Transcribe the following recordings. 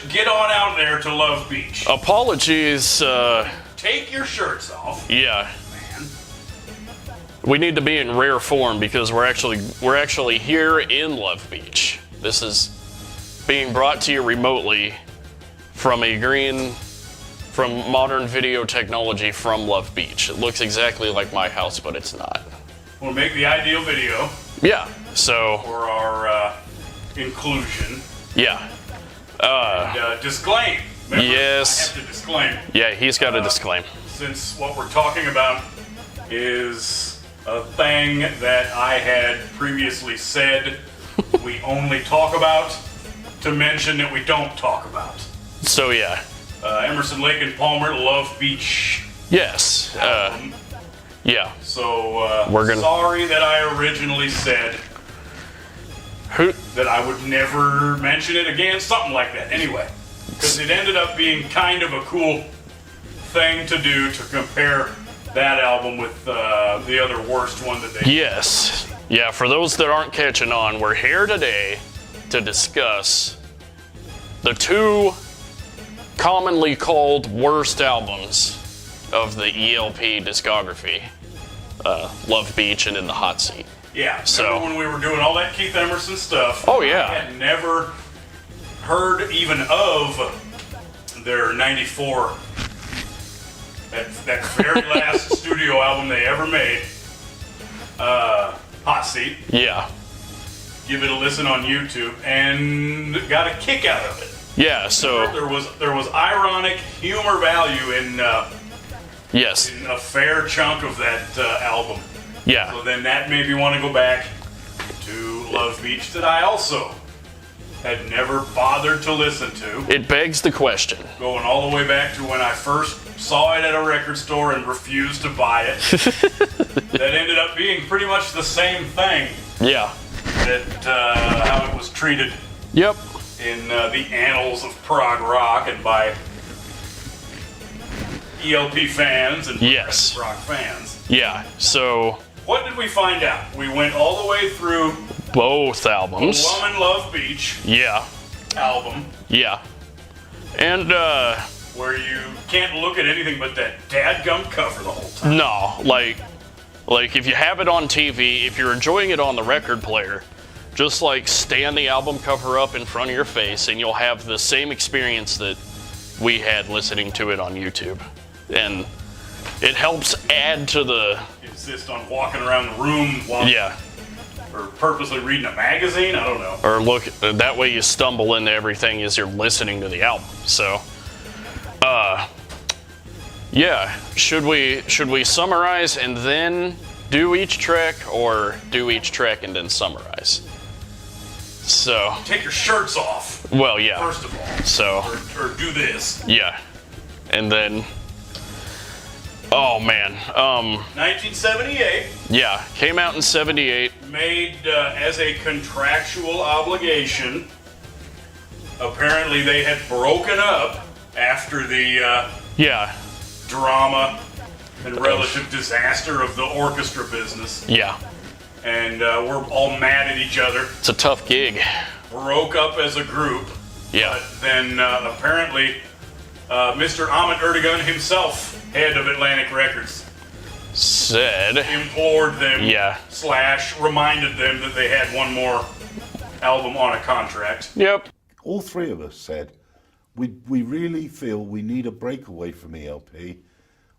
get on out there to Love Beach. Apologies. Take your shirts off. Yeah. Man. We need to be in rare form because we're actually here in Love Beach. This is being brought to you remotely from modern video technology from Love Beach. It looks exactly like my house, but it's not. We'll make the ideal video. Yeah. So. For our inclusion. Yeah. And, disclaim. Remember, yes. I have to disclaim. Yeah, he's got to disclaim. Since what we're talking about is a thing that I had previously said we only talk about, to mention that we don't talk about. So yeah. Emerson, Lake and Palmer, Love Beach. Yes. Yeah. So we're gonna. Sorry that I originally said that I would never mention it again, something like that. Anyway, because it ended up being kind of a cool thing to do to compare that album with the other worst one that they. Yes. Yeah. For those that aren't catching on, we're here today to discuss the two commonly called worst albums of the ELP discography, Love Beach and In the Hot Seat. Yeah, so when we were doing all that Keith Emerson stuff, oh yeah, I had never heard even of their 94, that very last studio album they ever made, Hot Seat. Yeah. Give it a listen on YouTube and got a kick out of it. Yeah, so there was ironic humor value in yes, in a fair chunk of that album. Yeah. So then that made me want to go back to Love Beach that I also had never bothered to listen to. It begs the question. Going all the way back to when I first saw it at a record store and refused to buy it. That ended up being pretty much the same thing. Yeah. That how it was treated. Yep. In the annals of prog rock and by ELP fans and yes, rock fans. Yeah. So. What did we find out? We went all the way through both albums. The Woman Love Beach. Yeah. Album. Yeah. And where you can't look at anything but that dadgum cover the whole time. No, like if you have it on TV, if you're enjoying it on the record player, just like stand the album cover up in front of your face and you'll have the same experience that we had listening to it on YouTube. And it helps add to the insist on walking around the room while or purposely reading a magazine, I don't know. Or look, that way you stumble into everything as you're listening to the album. So yeah, should we summarize and then do each track, or do each track and then summarize? So take your shirts off. Well, yeah. First of all. So or do this. Yeah, and then. Oh man. 1978. Yeah, came out in '78. Made as a contractual obligation. Apparently, they had broken up after the drama and relative disaster of the orchestra business. Yeah. And we're all mad at each other. It's a tough gig. Broke up as a group. Yeah. But then apparently Mr. Ahmet Erdogan himself, head of Atlantic Records, implored them / reminded them that they had one more album on a contract. Yep. All three of us said, we really feel we need a breakaway from ELP.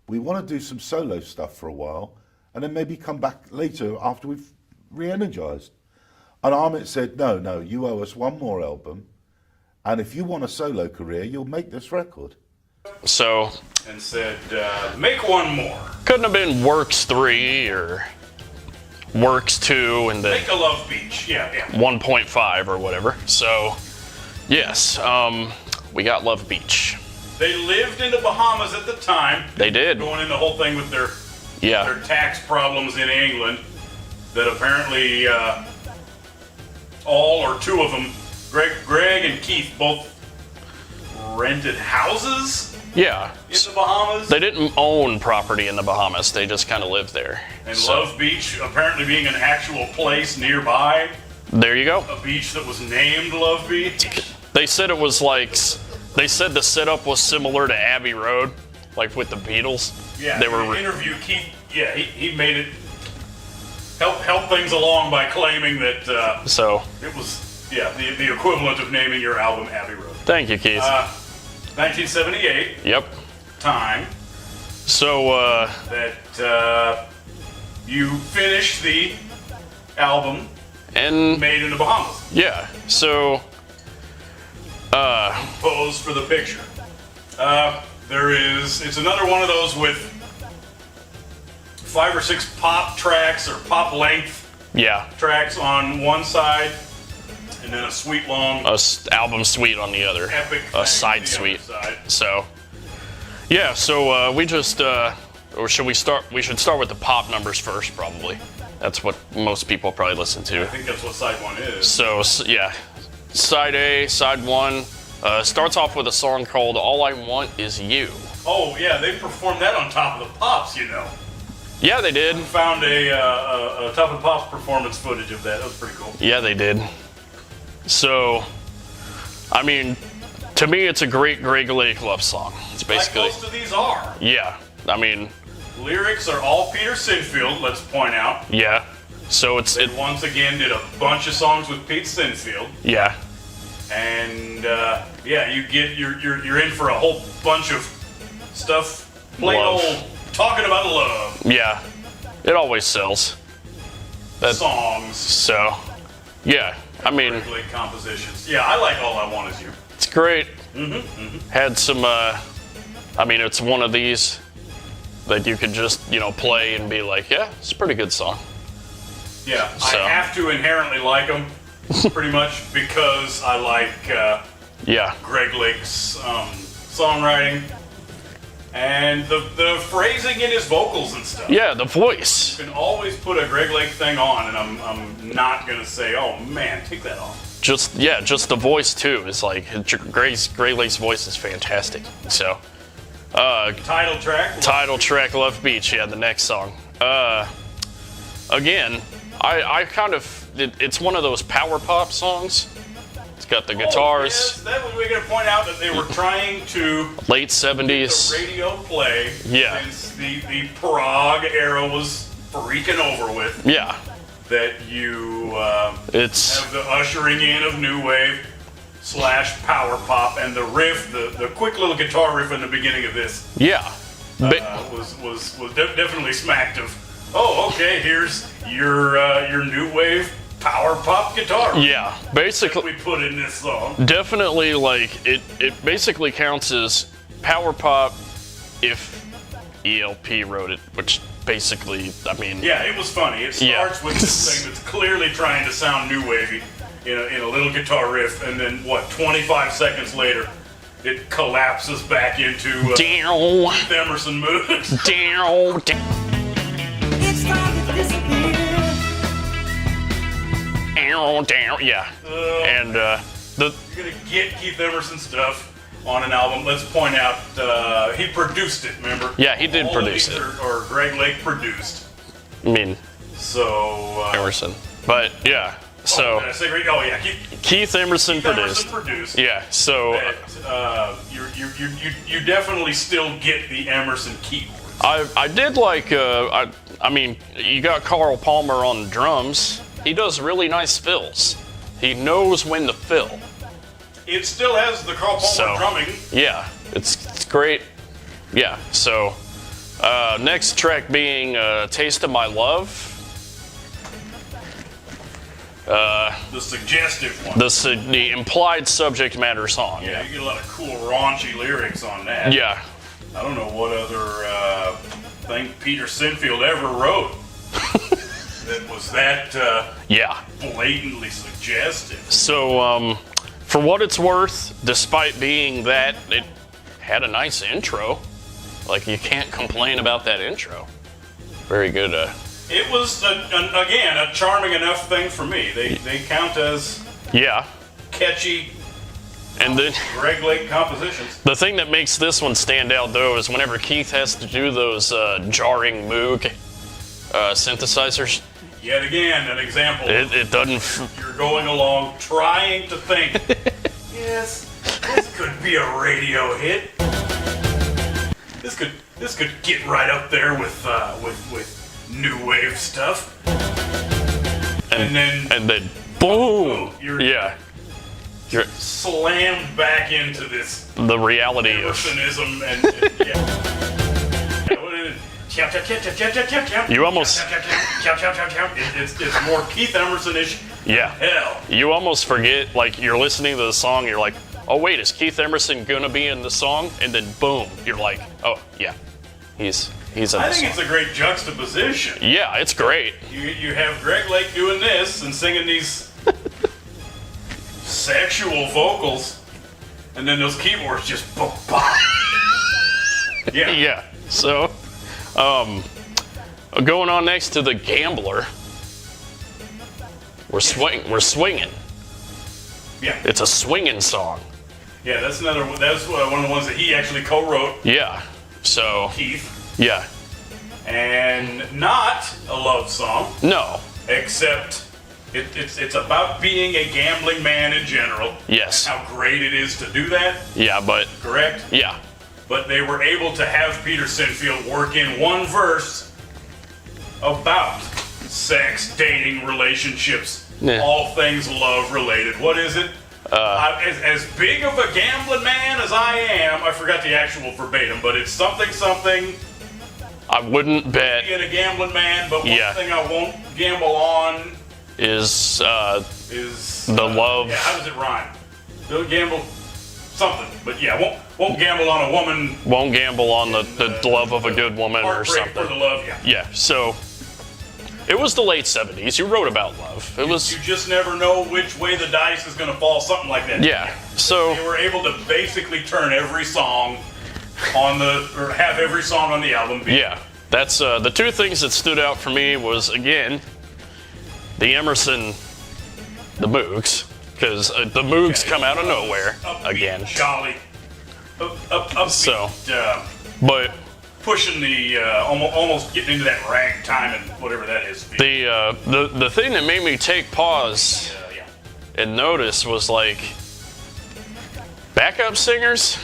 We want to do some solo stuff for a while, and then maybe come back later after we've re-energized. And Ahmet said, no, you owe us one more album, and if you want a solo career, you'll make this record. So. And said, make one more. Couldn't have been Works 3 or Works 2 and then Make a Love Beach, yeah. 1.5 or whatever. So, yes, we got Love Beach. They lived in the Bahamas at the time. They did. Going in the whole thing with their tax problems in England, that apparently all or two of them, Greg and Keith, both rented houses. Yeah. In the Bahamas. They didn't own property in the Bahamas. They just kind of lived there. And Love Beach apparently being an actual place nearby. There you go. A beach that was named Love Beach. They said it was like they said the setup was similar to Abbey Road, like with the Beatles. Yeah, they in were the interview, Keith, he made it, help things along by claiming that so. it was, the equivalent of naming your album Abbey Road. Thank you, Keith. 1978. Yep. Time. So that you finished the album and Made in the Bahamas. yeah, so Pose for the picture. It's another one of those with 5 or 6 pop tracks or pop length yeah, tracks on one side, and then a sweet long album suite on the other, epic a thing side on the suite. other side. So yeah, so we just or should we start? We should start with the pop numbers first, probably. That's what most people probably listen to. I think that's what side 1 is. So yeah, side A, side 1 starts off with a song called "All I Want Is You." Oh yeah, they performed that on Top of the Pops, you know. Yeah, they did. Found a Top of the Pops performance footage of that. That was pretty cool. Yeah, they did. So, I mean, to me, it's a great Greg Lake love song. It's basically, Like most of these are. yeah. I mean, Lyrics are all Peter Sinfield, let's point out. yeah. So it Once again did a bunch of songs with Pete Sinfield. yeah, And you're in for a whole bunch of stuff, plain Love. old talking about love yeah. It always sells. songs, So, yeah. I mean, Greg compositions. Yeah, I like All I Want Is You. it's great. Had some. I mean, it's one of these that you could just play and be like, yeah, it's a pretty good song. Yeah, So. I have to inherently like them, pretty much, because I like Yeah. Greg Lake's songwriting and the phrasing in his vocals and stuff. Yeah, the voice. You can always put a Greg Lake thing on, and I'm not gonna say, oh man, take that off. Just the voice too. It's like Greg Lake's voice is fantastic. So, Title track. Love Beach. Yeah, the next song. Again, I kind of it's one of those power pop songs. It's got the guitars. Yes, that was we're gonna point out that they were trying to Late the 70s. radio play. Yeah. Since the prog era was freaking over with. Yeah, That you it's have the ushering in of new wave / power pop, and the riff, the quick little guitar riff in the beginning of this yeah. was definitely smacked of, oh, okay, here's your new wave power pop guitar Yeah, that basically, we put in this song. definitely like it basically counts as power pop if ELP wrote it, which basically, I mean, Yeah, it was funny. It starts with this thing that's clearly trying to sound new wavy in a little guitar riff, and then 25 seconds later, it collapses back into down, Emerson mood. down, down, It's time to disappear. down, yeah. And the You're gonna get Keith Emerson stuff on an album. Let's point out he produced it. Remember? Yeah, he did All produce of these it. Or Greg Lake produced. I mean So. Emerson, but yeah. So did I say Greg? Oh yeah, Keith Emerson produced. Emerson produced. Yeah. So That, you definitely still get the Emerson keyboard. I did like I mean, you got Carl Palmer on drums. He does really nice fills. He knows when to fill. It still has the Carl Palmer So. drumming. Yeah, it's great. Yeah. So next track being "Taste of My Love." The suggestive one. The implied subject matter song. Yeah, you get a lot of cool raunchy lyrics on that. Yeah. I don't know what other thing Peter Sinfield ever wrote that was that Yeah. blatantly suggestive. So, for what it's worth, despite being that, it had a nice intro. Like, you can't complain about that intro. Very good. It was, again, a charming enough thing for me. They count as Yeah. catchy And then Greg Lake compositions. the thing that makes this one stand out, though, is whenever Keith has to do those jarring Moog synthesizers, Yet again, an example. it doesn't. You're going along trying to think. Yes, This could be a radio hit. This could get right up there with new wave stuff. And then boom. you're slammed back into this the reality of Emersonism and you almost it's more Keith Emerson-ish. yeah. Hell. You almost forget, like, you're listening to the song, you're like, oh wait, is Keith Emerson gonna be in the song? And then boom, you're like, oh yeah, he's in the I song. think it's a great juxtaposition. Yeah, it's great. You have Greg Lake doing this and singing these sexual vocals, and then those keyboards just boom, bop. Yeah. Yeah. So, going on next to the Gambler. We're swinging. Yeah. It's a swinging song. Yeah, that's another one. That's one of the ones that he actually co-wrote, Yeah. So, Keith, yeah. and not a love song, No. except it's about being a gambling man in general. Yes. And how great it is to do that. Yeah, but Correct. yeah. But they were able to have Peter Sinfield work in one verse about sex, dating, relationships, Yeah. all things love related. What is it? As big of a gambling man as I am, I forgot the actual verbatim, but it's something. I wouldn't bet Being a gambling man, but one Yeah. thing I won't gamble on is is the love. Yeah, how does it rhyme? Don't gamble something, but yeah, won't gamble on a woman. Won't gamble on the love of a good woman or Heartbreak something. for the love. Yeah. Yeah. So it was the late 70s. You wrote about love. It was You just never know which way the dice is going to fall. Something like that. yeah. So They were able to basically turn every song or have every song on the album be. yeah. That's the two things that stood out for me was, again, the Emerson, the Moogs, because the Moogs come out of nowhere Upbeat, again. jolly, upbeat, So. But pushing the almost getting into that ragtime and whatever that is. the thing that made me take pause Yeah. and notice was, like, backup singers.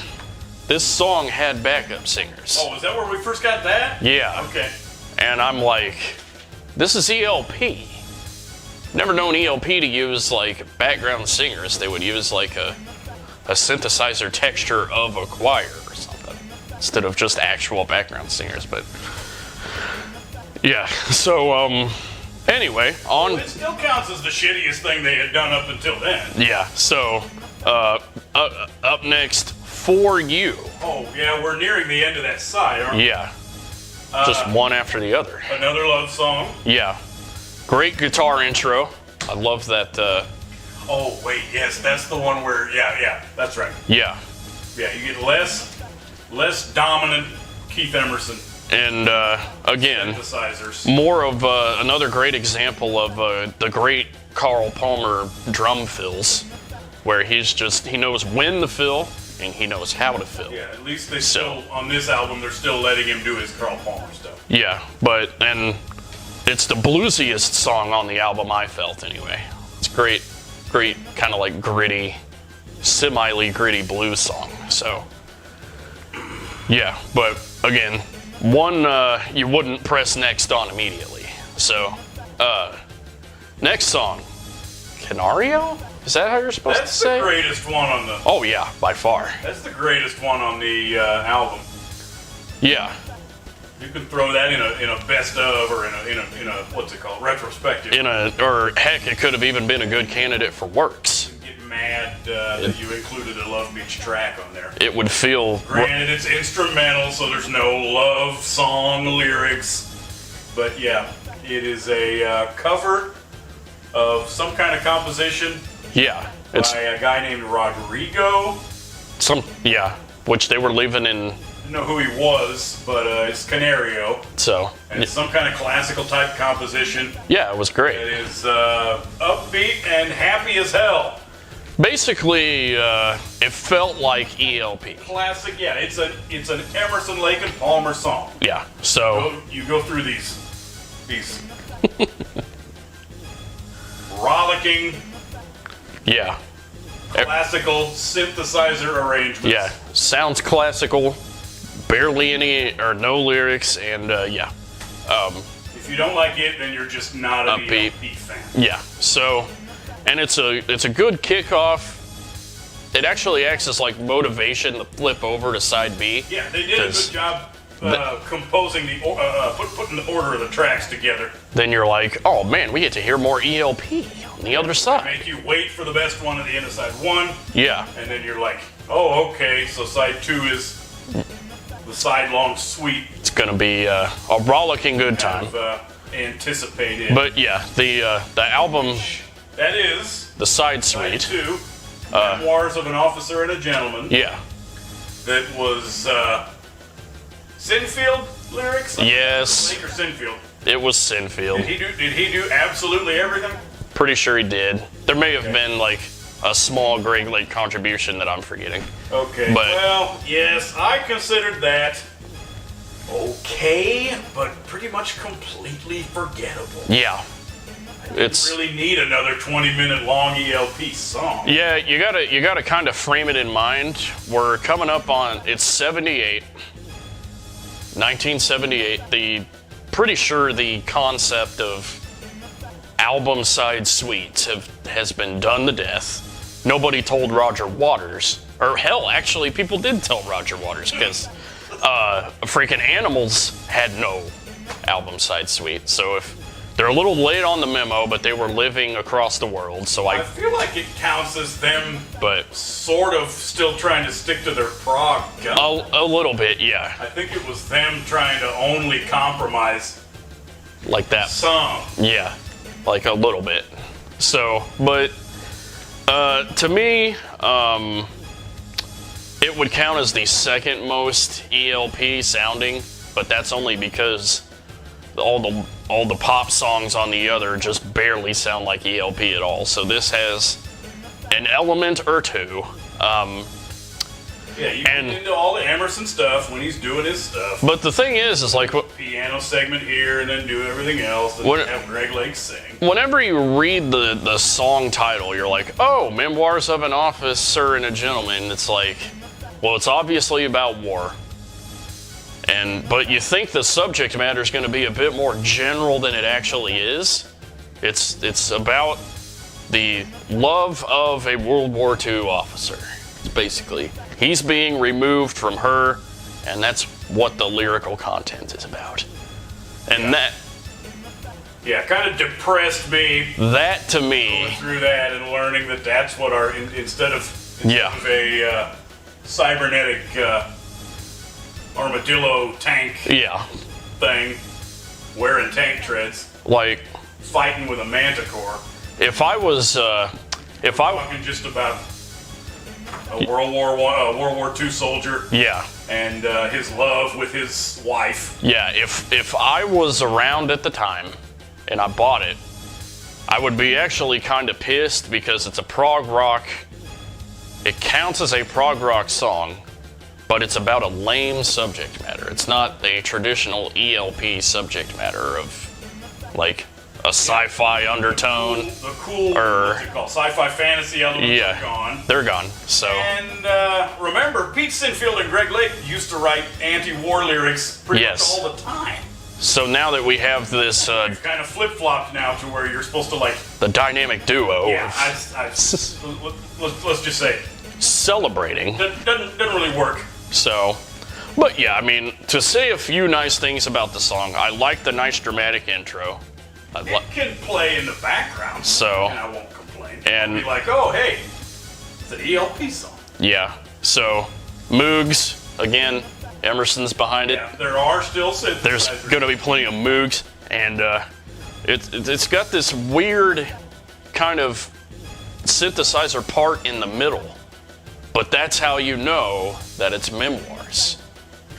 This song had backup singers. Oh, is that where we first got that? Yeah. Okay. And I'm like, this is ELP. Never known ELP to use, like, background singers. They would use, like, a synthesizer texture of a choir or something instead of just actual background singers. But yeah, so anyway, on It still counts as the shittiest thing they had done up until then. yeah, so up next, For You. Oh yeah, we're nearing the end of that side, aren't we? Yeah, just one after the other. Another love song. Yeah, great guitar intro. I love that. Oh wait, yes, that's the one where yeah, that's right. Yeah, Yeah, you get less dominant Keith Emerson and again, synthesizers. more of another great example of the great Carl Palmer drum fills, where he knows when to fill and he knows how to fill. Yeah, at least they So- still on this album they're still letting him do his Carl Palmer stuff. Yeah, and it's the bluesiest song on the album, I felt anyway. It's great, kind of like gritty, gritty blues song. So yeah, but again, one you wouldn't press next on immediately. So next song, Canario? Is that how you're supposed That's to the say? greatest one on the. Oh yeah, by far. That's the greatest one on the album. Yeah, You can throw that in a best of or in a what's it called, retrospective. or heck, it could have even been a good candidate for Works. Get mad that you included a Love Beach track on there. It would feel Granted, it's instrumental, so there's no love song lyrics. But yeah, it is a cover of some kind of composition yeah. It's by a guy named Rodrigo. which they were leaving in. I don't know who he was, but it's Canario. So And it's some kind of classical type composition. yeah, it was It great. is upbeat and happy as hell. Basically, it felt like ELP. Classic, yeah. It's an Emerson, Lake and Palmer song. Yeah. So You go through these rollicking, yeah, Classical synthesizer arrangements. Yeah, sounds classical, barely any or no lyrics, and yeah. If you don't like it, then you're just not an Upbeat. ELP fan. Yeah, so, and it's a good kickoff. It actually acts as like motivation to flip over to side B. Yeah, they did a good job composing putting the order of the tracks together. Then you're like, oh man, we get to hear more ELP on the other side. Make you wait for the best one at the end of side 1. Yeah, And then you're like, oh, okay, so side 2 is the sidelong suite it's gonna be a rollicking good time. of anticipated. But yeah, the album, That is the side side suite. 2, Memoirs of an Officer and a Gentleman. Yeah. That was Sinfield lyrics? Yes, Lake or Sinfield? it was Sinfield. Did he do absolutely everything? Pretty sure he did. There may have been like a small Greg Lake contribution that I'm forgetting. Okay. But- well, yes, I considered that okay, but pretty much completely forgettable. Yeah, it's Really need another 20-minute long ELP song. yeah. You gotta kind of frame it in mind. We're coming up on it's 1978. Pretty sure the concept of album side suites has been done to death. Nobody told Roger Waters, or hell, actually, people did tell Roger Waters because freaking Animals had no album side suite. So if they're a little late on the memo, but they were living across the world, so I feel like it counts as them but sort of still trying to stick to their prog. a little bit, yeah, I think it was them trying to only compromise like that. some. Yeah, like a little bit. So, but to me, it would count as the second most ELP sounding, but that's only because all the pop songs on the other just barely sound like ELP at all. So this has an element or two. Yeah, you get into all the Emerson stuff when he's doing his stuff. But the thing is like Piano segment here and then do everything else. And What- have Greg Lake sing. whenever you read the song title, you're like, oh, Memoirs of an Officer and a Gentleman. It's like, well, it's obviously about war. But you think the subject matter is going to be a bit more general than it actually is. It's about the love of a World War II officer. It's basically, he's being removed from her, and that's what the lyrical content is about. And Yeah, kind of depressed me that to me, through that and learning that that's what our instead of a cybernetic armadillo tank yeah, thing, wearing tank treads, like fighting with a manticore. if I was Talking just about a World War II soldier yeah. and his love with his wife. Yeah, if I was around at the time and I bought it, I would be actually kind of pissed because it's a prog rock. It counts as a prog rock song, but it's about a lame subject matter. It's not a traditional ELP subject matter of like a sci-fi undertone. The cool or- what's it called? Sci-fi fantasy elements Yeah, are gone. they're gone. So And remember, Pete Sinfield and Greg Lake used to write anti-war lyrics pretty Yes. much all the time. so now that we have this You've kind of flip-flopped now to where you're supposed to like, the dynamic duo yeah, of let's just say, celebrating. doesn't really work. So, but yeah, I mean, to say a few nice things about the song, I like the nice dramatic intro. It can play in the background, So- and I won't complain. and- I'll be like, oh hey, it's an ELP song. Yeah, so Moogs, again, Emerson's behind it. Yeah, there are still synthesizers. There's gonna be plenty of Moogs, and it's got this weird kind of synthesizer part in the middle, but that's how you know that it's Memoirs.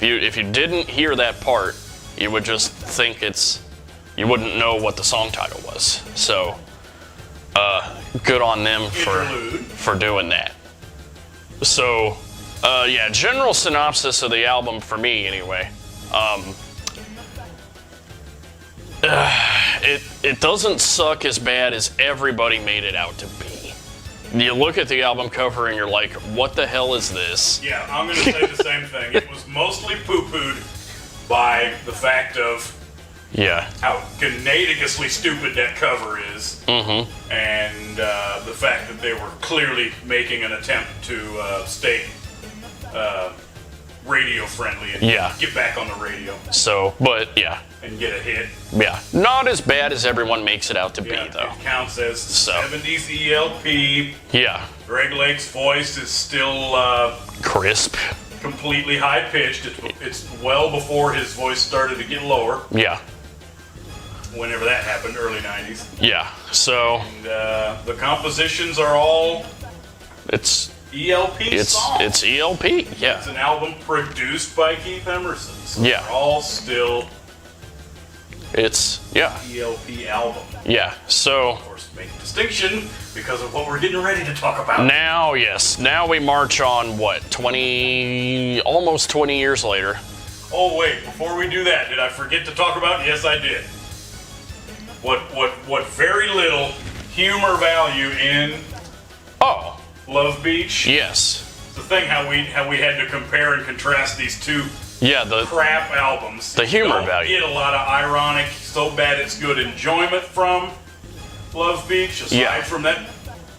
If you didn't hear that part, you would just think you wouldn't know what the song title was. So, good on them for doing that. So, yeah, general synopsis of the album for me anyway. It doesn't suck as bad as everybody made it out to be. You look at the album cover and you're like, what the hell is this? Yeah, I'm going to say the same thing. It was mostly poo-pooed by the fact of Yeah. how gnadigusly stupid that cover is, Mm-hmm. and the fact that they were clearly making an attempt to stay radio friendly and Yeah. get back on the radio So, but yeah. and get a hit. Yeah. Not as bad as everyone makes it out to Yeah, be, though. it counts as So. 70s ELP. Yeah. Greg Lake's voice is still Crisp. completely high pitched. It's well before his voice started to get lower. Yeah. Whenever that happened, early 90s. Yeah. So, And the compositions are all it's ELP songs. it's ELP. Yeah. It's an album produced by Keith Emerson. So Yeah. they're all still It's yeah. ELP album. Yeah. So, Of course, make a distinction because of what we're getting ready to talk about. now, yes. Now we march on what? Almost 20 years later. Oh wait, before we do that, did I forget to talk about? Yes, I did. What very little humor value in Oh, Love Beach. yes. The thing how we had to compare and contrast these two Yeah, the crap albums. The humor Don't value. Get a lot of ironic, so bad it's good enjoyment from Love Beach, aside Yeah. from that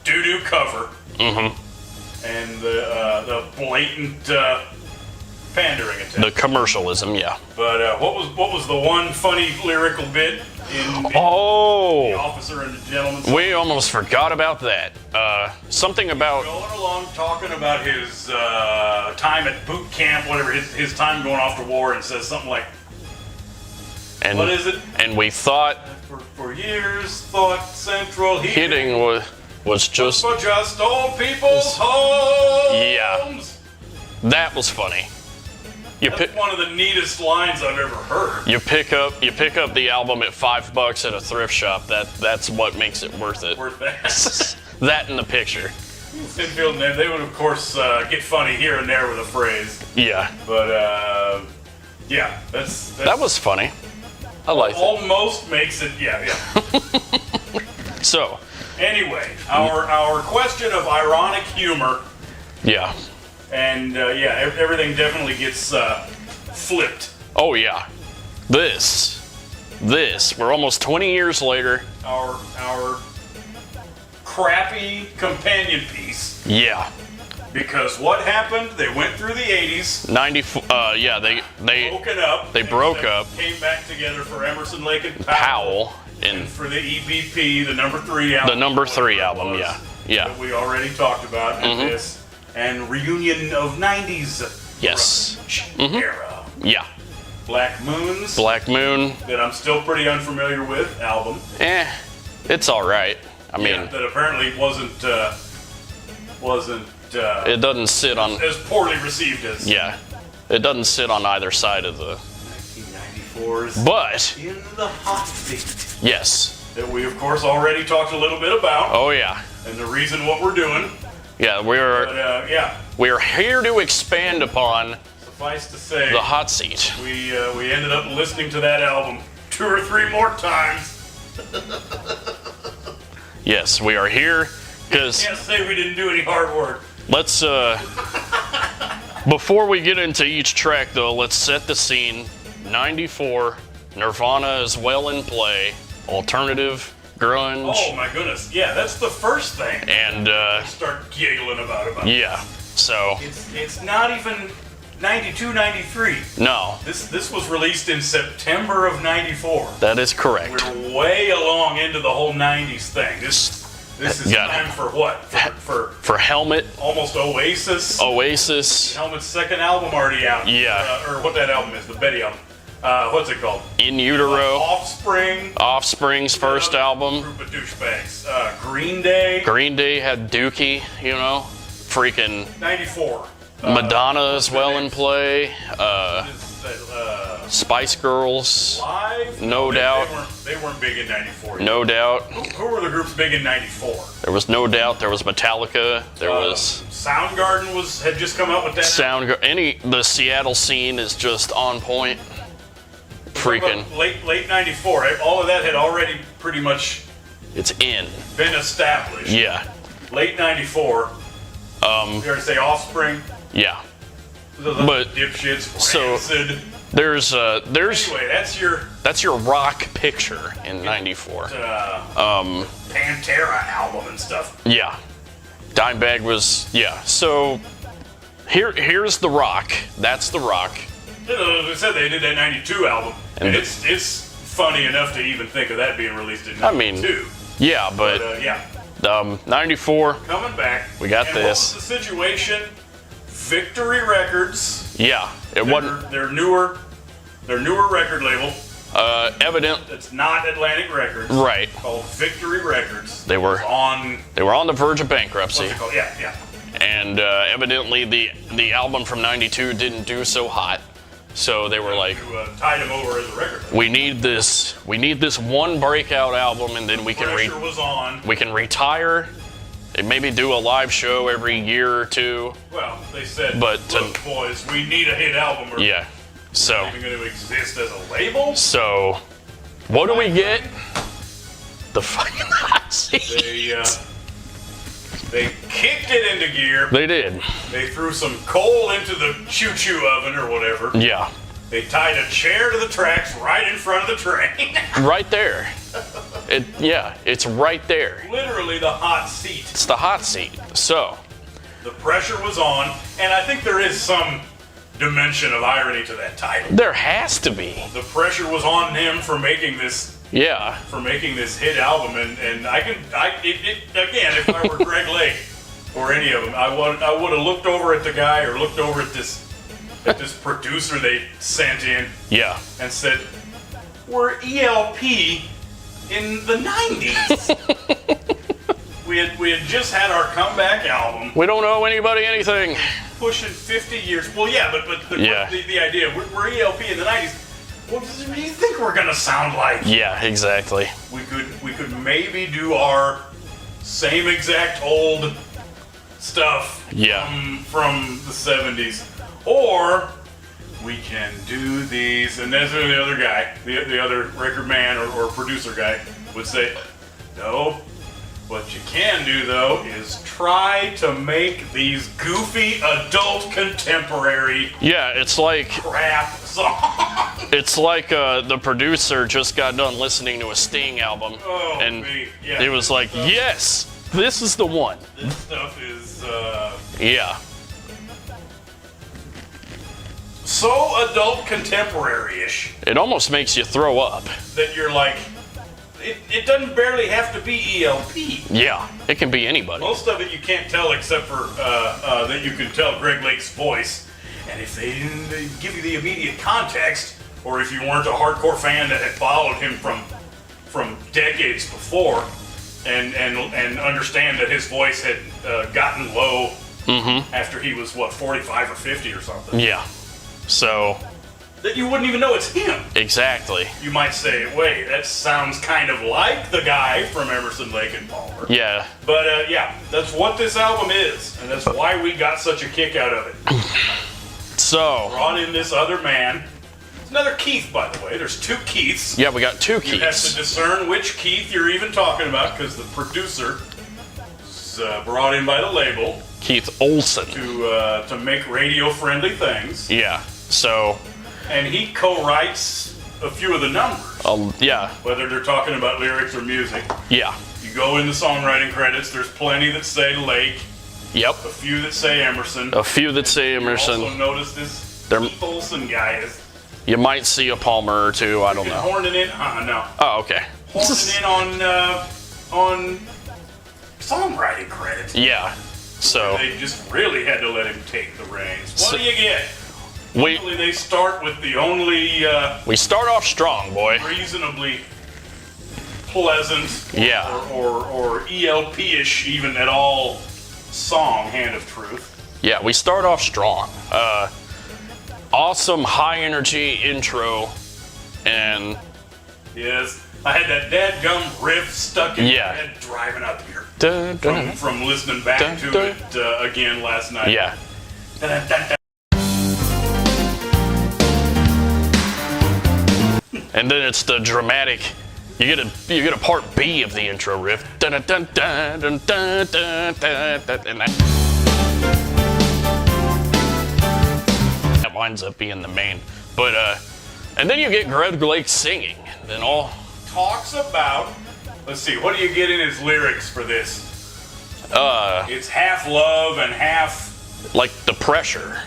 doo-doo cover mhm. and the blatant pandering attempt. The commercialism, yeah. But what was the one funny lyrical bit in The Oh, Officer and the Gentleman? we almost forgot about that. Something about Going along talking about his time at boot camp, whatever, his time going off to war, and says something like, and what is it? and we thought For years, thought Central hitting was just for just old people's homes. Yeah. that was funny. You That's pick one of the neatest lines I've ever heard. you pick up the album at $5 at a thrift shop. That's what makes it worth it. Worth that. That in the picture. Sinfield and they would, of course, get funny here and there with a phrase. Yeah, But, yeah, that's that was funny. I like it. almost makes it, yeah. So, Anyway, our question of ironic humor, yeah. and, everything definitely gets flipped. Oh yeah. This, we're almost 20 years later. Our crappy companion piece. Yeah. Because what happened? They went through the 80s, 94, yeah, they broken up. They broke up. Came back together for Emerson, Lake and Powell and in for the EBP, the number 3 album. the number 3 whatever it album, was, yeah. Yeah. That we already talked about in this. And reunion of 90s Yes. grunge era. Yeah. Black Moons, Black Moon, that I'm still pretty unfamiliar with, album. it's all right. I mean, Yeah, that apparently wasn't it doesn't sit on as poorly received as yeah. It doesn't sit on either side of the 1994's but In the Hot Beat. yes. That we, of course, already talked a little bit about, Oh yeah. and the reason what we're doing. Yeah, But we're here to expand upon suffice to say, the hot seat. we ended up listening to that album 2 or 3 more times. Yes, we are here because Can't say we didn't do any hard work. let's before we get into each track though, let's set the scene. 94, Nirvana is well in play, alternative, grunge, Oh my goodness, yeah, that's the first thing. and Start giggling about. yeah. So It's not even 92, 93. no, This was released in September of 94. that is correct. We're way along into the whole 90s thing. This is Got it. time for what? For For Helmet, almost Oasis. Oasis, Helmet's second album already out. Yeah. Or what that album is, the Betty album. What's it called? In Utero, Offspring. Offspring's first Another album. Group of douchebags. Green Day. Green Day had Dookie, you know, freaking 94. Madonna is well in play. Is Spice Girls, Live? No doubt. They weren't big in 94. no doubt. Who were the groups big in 94? There was No Doubt. There was Metallica. There was Soundgarden had just come out with that. the Seattle scene is just on point. Freaking, Late 94. All of that had already pretty much it's in. been established. Yeah. late '94. You ever say Offspring? Yeah. But dipshits, Rancid. There's Anyway, that's your rock picture in '94. Pantera album and stuff. Yeah. Dimebag was, yeah. So here's the rock. That's the rock. As I said, they did that '92 album, and it's funny enough to even think of that being released in '92. I mean, yeah, but yeah. 94. Coming back. We got and this. What was the situation? Victory Records. Yeah, it wasn't. Their newer record label. Evident. It's not Atlantic Records. Right. Called Victory Records. They were on the verge of bankruptcy. What's it called? Yeah. And evidently the album from '92 didn't do so hot, so they were like, tied him over as a record label. we need this one breakout album, and then we can Pressure was on. we can retire, and maybe do a live show every year or two. Well, they said, But look, boys, we need a hit album. Or Yeah. So we're not even going to exist as a label. So what do we get? The fucking hot seat. They kicked it into gear. They did. They threw some coal into the choo-choo oven or whatever. Yeah. They tied a chair to the tracks right in front of the train. Right there. It's right there. Literally the hot seat. It's the hot seat. So the pressure was on, and I think there is some dimension of irony to that title. There has to be. The pressure was on him for making this. Yeah. For making this hit album, and again, if I were Greg Lake or any of them, I would have looked over at the guy or looked over at this producer they sent in. Yeah. And said, "We're ELP in the '90s. we had just had our comeback album. We don't owe anybody anything. Pushing 50 years. Well, yeah, but the idea we're ELP in the '90s." What do you think we're gonna sound like? Yeah, exactly. We could maybe do our same exact old stuff from the '70s, or we can do these. And that's the other guy, the other record man or producer guy would say, no. What you can do, though, is try to make these goofy adult contemporary it's like crap songs. It's like the producer just got done listening to a Sting album, and it was like, yes, this is the one. This stuff is so adult contemporary-ish. It almost makes you throw up. That you're like, it doesn't barely have to be ELP. Yeah, it can be anybody. Most of it you can't tell except for that you can tell Greg Lake's voice. And if they didn't give you the immediate context, or if you weren't a hardcore fan that had followed him from decades before, and understand that his voice had gotten low after he was 45 or 50 or something. Yeah. So that you wouldn't even know it's him. Exactly. You might say, wait, that sounds kind of like the guy from Emerson, Lake and Palmer. Yeah. But that's what this album is, and that's why we got such a kick out of it. So brought in this other man. It's another Keith, by the way. There's two Keiths. Yeah, we got two Keiths. You have to discern which Keith you're even talking about, because the producer is brought in by the label. Keith Olsen. To make radio-friendly things. Yeah. So. And he co-writes a few of the numbers. Yeah. Whether they're talking about lyrics or music. Yeah. You go in the songwriting credits, there's plenty that say Lake. Yep. A few that say Emerson. A few that say Emerson. You also notice this Keith Olsen guy is. You might see a Palmer or two, I don't know. Horning in? No. Oh, okay. Horning in on songwriting credits. Yeah. So. They just really had to let him take the reins. What do you get? Hopefully they start with the only... we start off strong, boy. Reasonably pleasant. Yeah. Or ELP-ish even at all song, Hand of Truth. Yeah, we start off strong. Awesome high energy intro. And... Yes. I had that dadgum riff stuck in my head driving up here. From listening back to it again last night. Yeah. And then it's the dramatic You get a part B of the intro riff. Dun, dun, dun, dun, dun, dun, dun, dun, dun, and that winds up being the main. But and then you get Greg Lake singing. Then all talks about. Let's see. What do you get in his lyrics for this? It's half love and half like the pressure.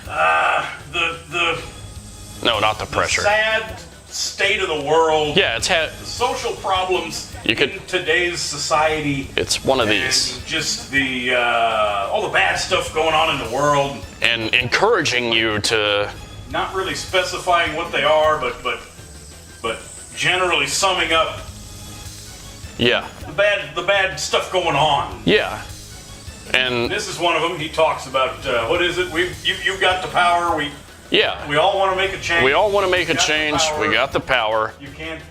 No, not the pressure. Sad state of the world. Yeah, it's social problems in today's society. It's one of and these. Just the all the bad stuff going on in the world. And encouraging you to. Not really specifying what they are, but generally summing up. Yeah. The bad stuff going on. Yeah. And this is one of them. He talks about what is it? You've got the power. We all want to make a change. We all want to make a change. We got the power. You can't.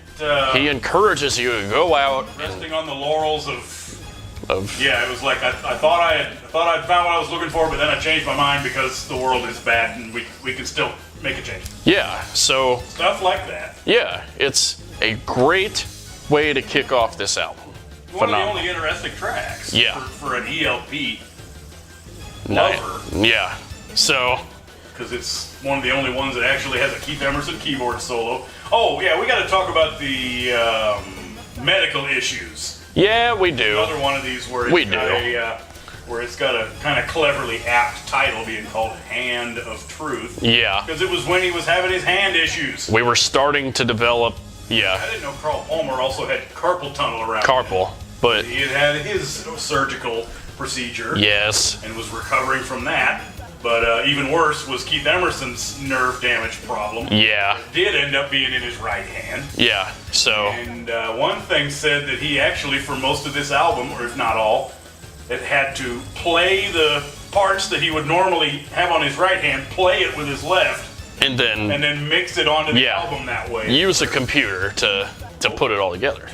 He encourages you to go out. Resting on the laurels of. Yeah, it was like I thought I'd found what I was looking for, but then I changed my mind because the world is bad and we can still make a change. Yeah. So stuff like that. Yeah, it's a great way to kick off this album. One of the only interesting tracks. Yeah. For an ELP lover. Yeah. So. Because it's one of the only ones that actually has a Keith Emerson keyboard solo. Oh yeah, we got to talk about the medical issues. Yeah, we do. Another one of these where it's got a kind of cleverly apt title being called "Hand of Truth." Yeah. Because it was when he was having his hand issues. We were starting to develop. Yeah. I didn't know Carl Palmer also had carpal tunnel around. Carpal, but he had his surgical procedure. Yes. And was recovering from that. But even worse was Keith Emerson's nerve damage problem. Yeah. It did end up being in his right hand. Yeah, so. And one thing said that he actually, for most of this album, or if not all, it had to play the parts that he would normally have on his right hand, play it with his left. And then mix it onto the album that way. Use a computer to put it all together.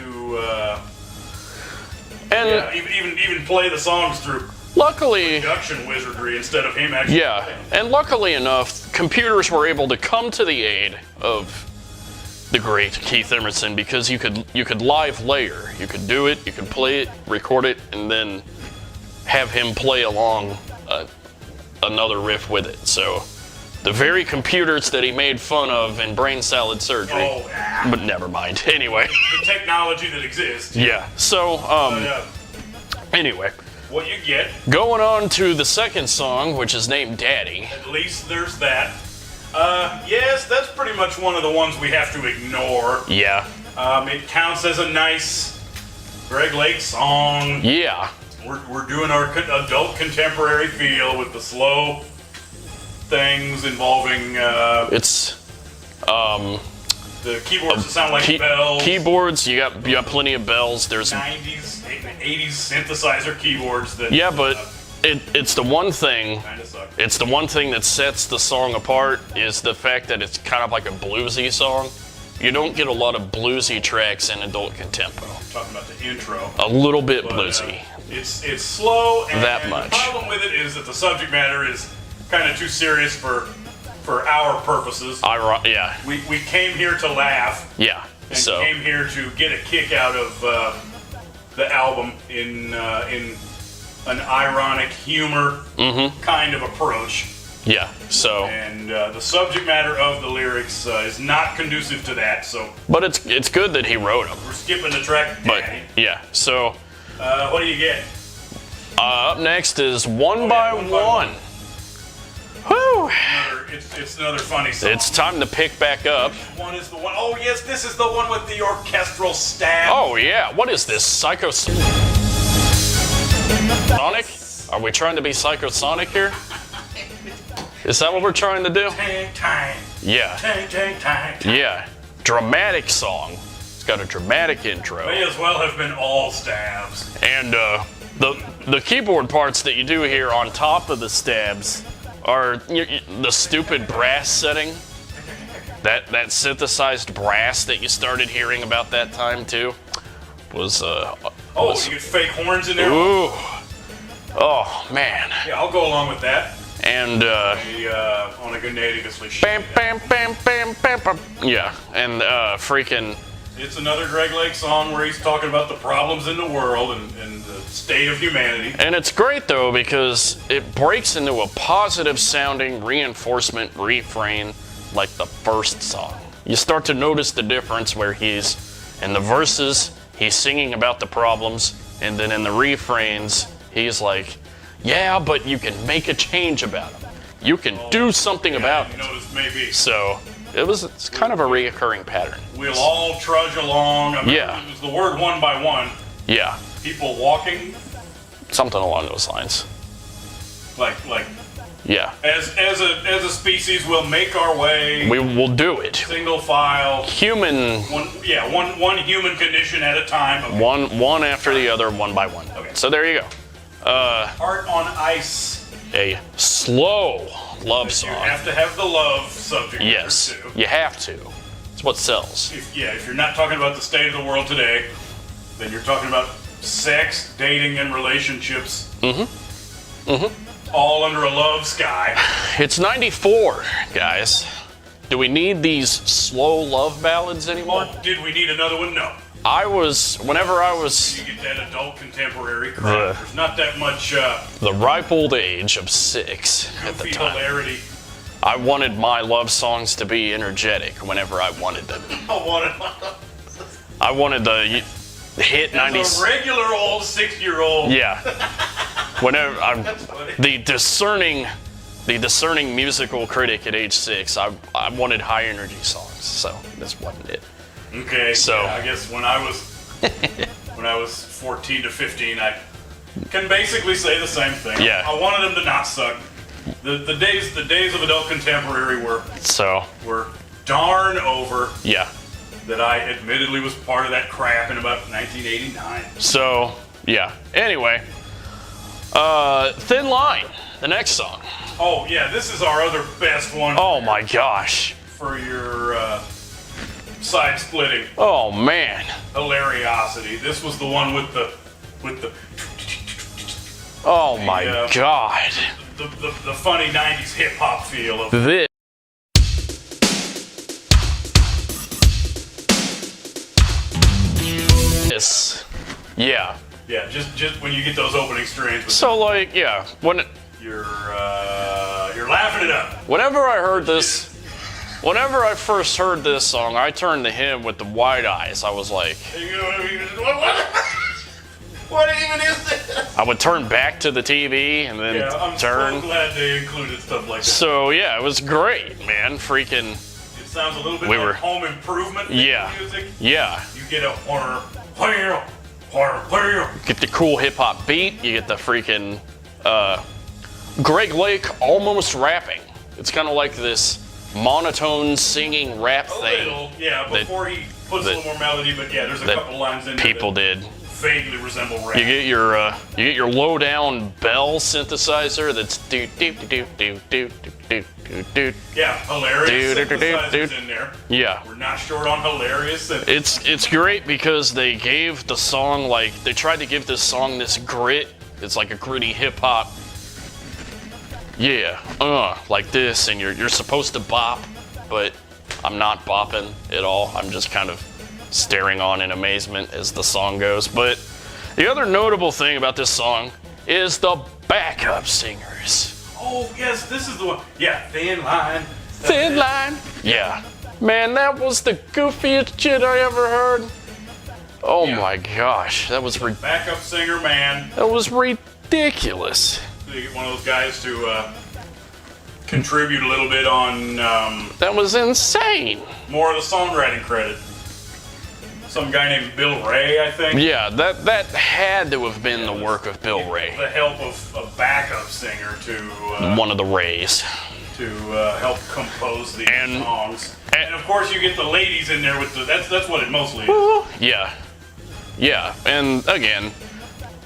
Even play the songs through. Luckily, production wizardry instead of him actually. Yeah, and luckily enough, computers were able to come to the aid of the great Keith Emerson because you could live layer. You could do it, you could play it, record it, and then have him play along another riff with it. So the very computers that he made fun of in Brain Salad Surgery. But never mind. Anyway. The technology that exists. Yeah. So anyway. What you get. Going on to the second song, which is named Daddy. At least there's that. Yes, that's pretty much one of the ones we have to ignore. Yeah. It counts as a nice Greg Lake song. Yeah. We're doing our adult contemporary feel with the slow things involving. The keyboards that sound like bells. Keyboards, you got plenty of bells. There's 90s, 80s synthesizer keyboards that. Yeah, but it's the one thing. Kinda suck. It's the one thing that sets the song apart is the fact that it's kind of like a bluesy song. You don't get a lot of bluesy tracks in adult contempo. Talking about the intro. A little bit bluesy. It's slow, and that much. The problem with it is that the subject matter is kind of too serious for our purposes. Yeah. We came here to laugh. Yeah. And came here to get a kick out of the album in an ironic humor kind of approach. Yeah. So. And the subject matter of the lyrics is not conducive to that. So. But it's good that he wrote them. We're skipping the track. Daddy. But yeah. So. What do you get? Up next is One by One. Whew. It's another funny song. It's time to pick back up. Which one is the one? Oh yes, this is the one with the orchestral stab. Oh yeah, what is this? Psychosonic? Are we trying to be psychosonic here? Is that what we're trying to do? Time. Yeah. Time. Yeah. Dramatic song. It's got a dramatic intro. May as well have been all stabs. And the keyboard parts that you do here on top of the stabs are the stupid brass setting. That synthesized brass that you started hearing about that time too was you get fake horns in there. Ooh. Oh man. Yeah, I'll go along with that. And on a Gnadicusly bam, bam, bam, bam, bam, bam. Yeah, and freaking It's another Greg Lake song where he's talking about the problems in the world and the state of humanity. And it's great though because it breaks into a positive sounding reinforcement refrain like the first song. You start to notice the difference where he's in the verses, he's singing about the problems, and then in the refrains, he's like, yeah, but you can make a change about them. You can do something about You it. notice maybe So it's kind of a reoccurring pattern. we'll all trudge along. I mean, Yeah. It was the word one by one. Yeah, People walking something along those lines. like Yeah, as a species, we'll make our way we will do it. single file. Human, One human condition at a time. Okay. one after the other, one by one. Okay. So there you go. Heart on Ice. A slow love You song. have to have the love subject matter, Yes, too. you have to. It's what sells. If you're not talking about the state of the world today, then you're talking about sex, dating, and relationships. All under a love sky. It's 94, guys. Do we need these slow love ballads anymore? Oh, did we need another one? No. Whenever I was You get that adult contemporary crap. There's not that much the ripe old age of 6 at the goofy time, hilarity. I wanted my love songs to be energetic whenever I wanted them. I wanted the hit As 90s. a regular old 6-year-old. Yeah. Whenever I'm the discerning musical critic at age 6, I wanted high energy songs. So this wasn't it. Okay. So- yeah, I guess when I was 14 to 15, I can basically say the same thing. Yeah. I wanted them to not suck. The days of adult contemporary So were darn over. yeah. That I admittedly was part of that crap in about 1989. So yeah. Anyway, Thin Line, the next song. Oh yeah, this is our other best one. Oh my gosh. For your side splitting Oh man. hilariosity. This was the one with the Oh my Yeah. god. the funny 90s hip hop feel of This. Yeah. yeah, just when you get those opening strains, So like yeah, you're laughing it up. whenever I first heard this song, I turned to him with the wide eyes. I was like, What even is this? I would turn back to the TV and then Yeah, I'm turn. so glad they included stuff like that. So yeah, it was great, man. Freaking It sounds a little bit We like were- Home Improvement Yeah. music. yeah. You get a horror. Get the cool hip hop beat. You get the freaking Greg Lake almost rapping. It's kind of like this monotone singing rap A thing little, yeah, before he puts a that- little more melody, but yeah, there's a that couple lines in there people that did. vaguely resemble rap. You get your low down bell synthesizer that's do do do do do do do do. Yeah, hilarious Dude, dude, dude, synthesizers dude. in there. Yeah. We're not short on hilarious. It's great because they gave the song they tried to give this song this grit. It's like a gritty hip hop. Yeah, like this, and you're supposed to bop, but I'm not bopping at all. I'm just kind of staring on in amazement as the song goes. But the other notable thing about this song is the backup singers. Oh yes, this is the one. Yeah, Thin Line. Thin Line. Yeah. Man, that was the goofiest shit I ever heard. Oh Yeah. my gosh, that was Backup singer, man. ridiculous. You get one of those guys to contribute a little bit on That was insane. more of the songwriting credit. Some guy named Bill Ray, I think. Yeah, that had to have been the work of Bill Ray, The help of a backup singer to one of the Rays. help compose these And- songs. and- And of course, you get the ladies in there with that's what it mostly is. Yeah, and again,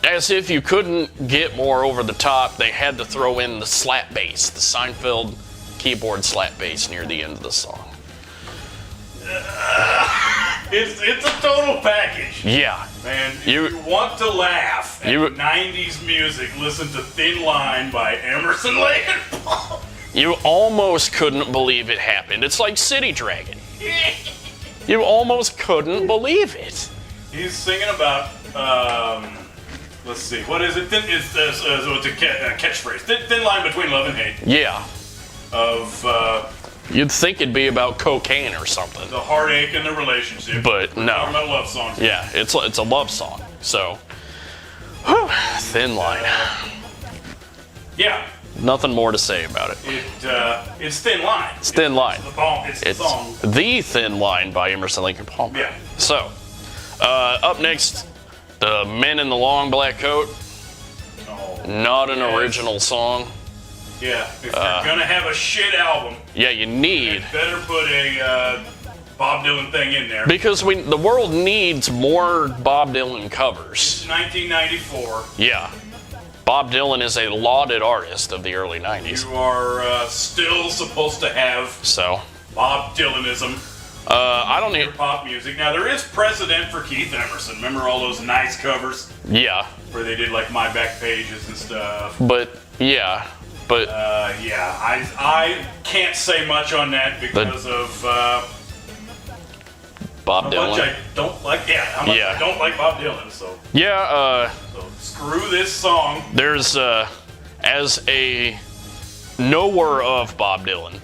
as if you couldn't get more over the top, they had to throw in the slap bass, the Seinfeld keyboard slap bass near the end of the song. It's a total package. Yeah, Man, if You- you want to laugh at you- 90s music, listen to Thin Line by Emerson, Lake and Palmer. you almost couldn't believe it happened. It's like City Dragon. You almost couldn't believe it. He's singing about, let's see, what is it? It's a catchphrase. Thin line between love and hate. Yeah. Of You'd think it'd be about cocaine or something. the heartache in the relationship. But no. Talking about love songs. Yeah, it's a love song. So, whew, thin line. Yeah. Nothing more to say about it. It's Thin Line. It's Thin Line. It's the song. The Thin Line by Emerson, Lake and Palmer. Yeah. So, up next, the Men in the Long Black Coat. Oh, Not an yes. original song. Yeah. If you're gonna have a shit album, Yeah, you need. you better put a Bob Dylan thing in there. Because the world needs more Bob Dylan covers. 1994. Yeah. Bob Dylan is a lauded artist of the early 90s. You are still supposed to have So, Bob Dylanism I don't in need. pop music. Now there is precedent for Keith Emerson. Remember all those nice covers Yeah. where they did like My Back Pages and stuff. But, yeah. But, Yeah, I can't say much on that because of Bob how much Dylan. I don't like. Yeah, how much Yeah. I don't like Bob Dylan. So Yeah, screw this song. there's, as a knower of Bob Dylan,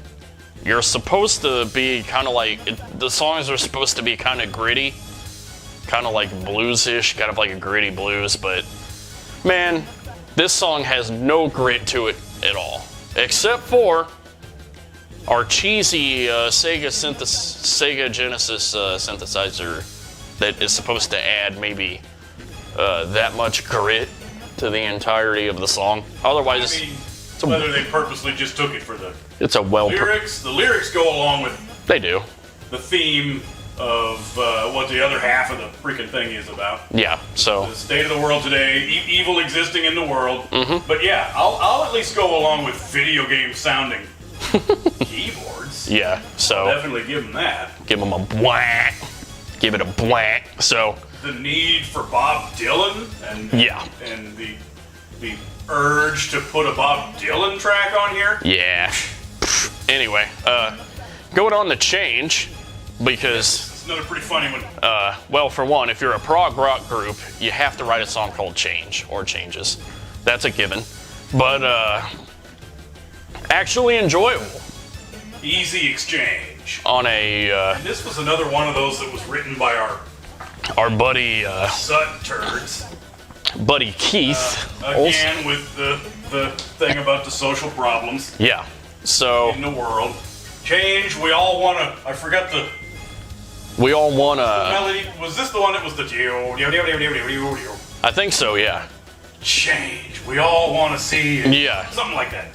you're supposed to be kind of like, the songs are supposed to be kind of gritty, kind of like bluesish, kind of like a gritty blues, but man, this song has no grit to it at all, except for our cheesy Sega Genesis synthesizer that is supposed to add maybe that much grit to the entirety of the song. Otherwise, I mean, whether they purposely just took it for the it's a lyrics. The lyrics go along with they do. the theme of what the other half of the freaking thing is about. Yeah, so The state of the world today, evil existing in the world. Mm-hmm. But yeah, I'll at least go along with video game sounding keyboards. yeah, so Definitely give them that. give them a blank, give it a blank. So The need for Bob Dylan and Yeah. and the urge to put a Bob Dylan track on here. yeah. Anyway, going on the change because. It's another pretty funny one. Well, for one, if you're a prog rock group, you have to write a song called Change or Changes. That's a given. But actually enjoyable Easy Exchange. on a And this was another one of those that was written by our buddy Sut turds. Keith. Again with the thing about the social problems Yeah. So in the world. Change, we all wanna, I forgot the we all want to. melody. Was this the one that was the I think so. Yeah. change? We all wanna see it. Yeah. Something like that.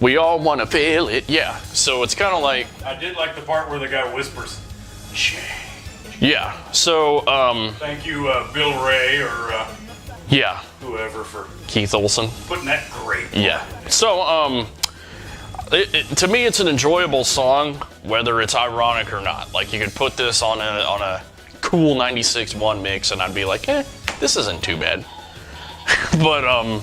We all want to feel it. Yeah. So it's kind of like I did like the part where the guy whispers, change. yeah. So Thank you, Bill Ray or yeah. whoever for Keith Olsen. putting that great. Yeah. So, to me, it's an enjoyable song, whether it's ironic or not. Like, you could put this on a cool 96.1 mix, and I'd be like, this isn't too bad. But,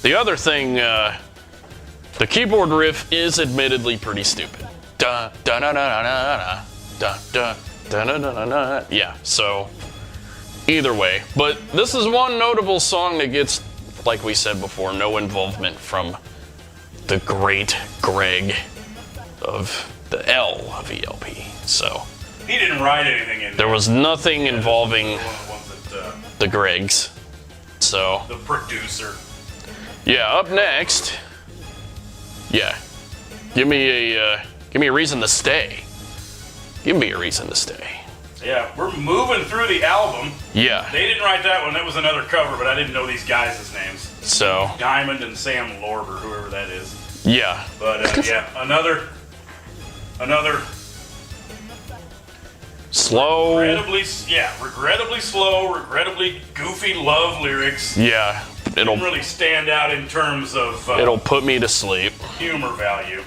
the other thing, the keyboard riff is admittedly pretty stupid. Da da da da da da da da da da da da. Yeah, so, either way. But this is one notable song that gets, like we said before, no involvement from the great Greg of the L of ELP. So He didn't write anything in there was nothing involving One of the ones that the Gregs. So the producer. yeah, up next, yeah, give me a reason to stay. Give me a reason to stay. Yeah, we're moving through the album. Yeah. They didn't write that one. That was another cover, but I didn't know these guys' names. So Diamond and Sam Lorber, whoever that is. yeah, But yeah, another slow. regrettably slow, regrettably goofy love lyrics. Yeah, Didn't really stand out in terms of it'll put me to sleep. humor value.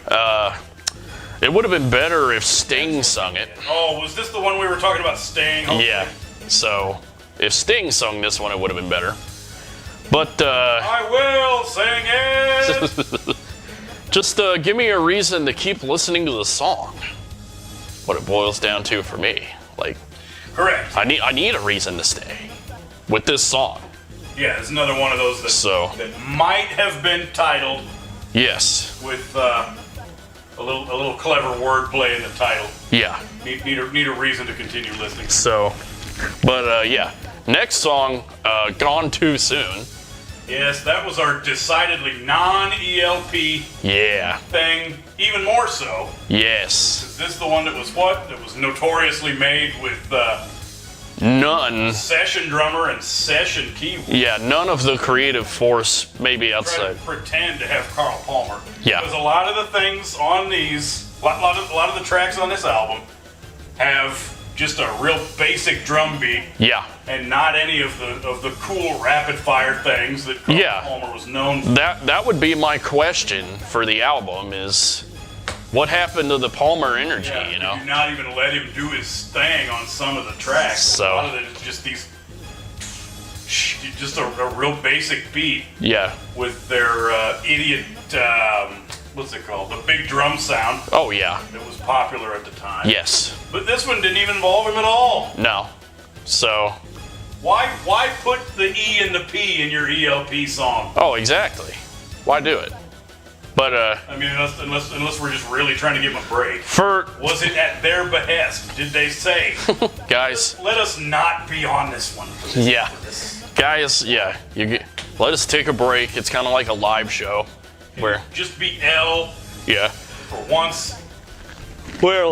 It would have been better if Sting sung it. Oh, was this the one we were talking about Sting? Yeah. So if Sting sung this one, it would have been better. But I will sing it. just give me a reason to keep listening to the song. What it boils down to for me. Like, Correct. I need a reason to stay with this song. Yeah, it's another one of those that might have been titled Yes. with a little clever wordplay in the title. Yeah. Need a reason to continue listening. So, but yeah. Next song, Gone Too Soon. Yes, that was our decidedly non-ELP Yeah. thing, even more so. Yes. Is this the one that was what? That was notoriously made with None. session drummer and session keyboard. Yeah, none of the creative force maybe Try outside. to pretend to have Carl Palmer. Yeah. Because a lot of the things on these, a lot of the tracks on this album have just a real basic drum beat. Yeah. And not any of the cool rapid fire things that Carl Yeah. Palmer was known for. That would be my question for the album is what happened to the Palmer energy, Yeah, you know? did not even let him do his thing on some of the tracks. So- A lot of it is just these, just a real basic beat Yeah. with their idiot, what's it called? The big drum sound Oh yeah. that was popular at the time. Yes. But this one didn't even involve him at all. No. So, Why put the E and the P in your ELP song? oh exactly. Why do it? But I mean, unless we're just really trying to give them a break. for Was it at their behest? Did they say, guys, let us not be on this one? For this, Yeah. for this. guys, yeah, let us take a break. It's kind of like a live show where Just be L yeah, for once. where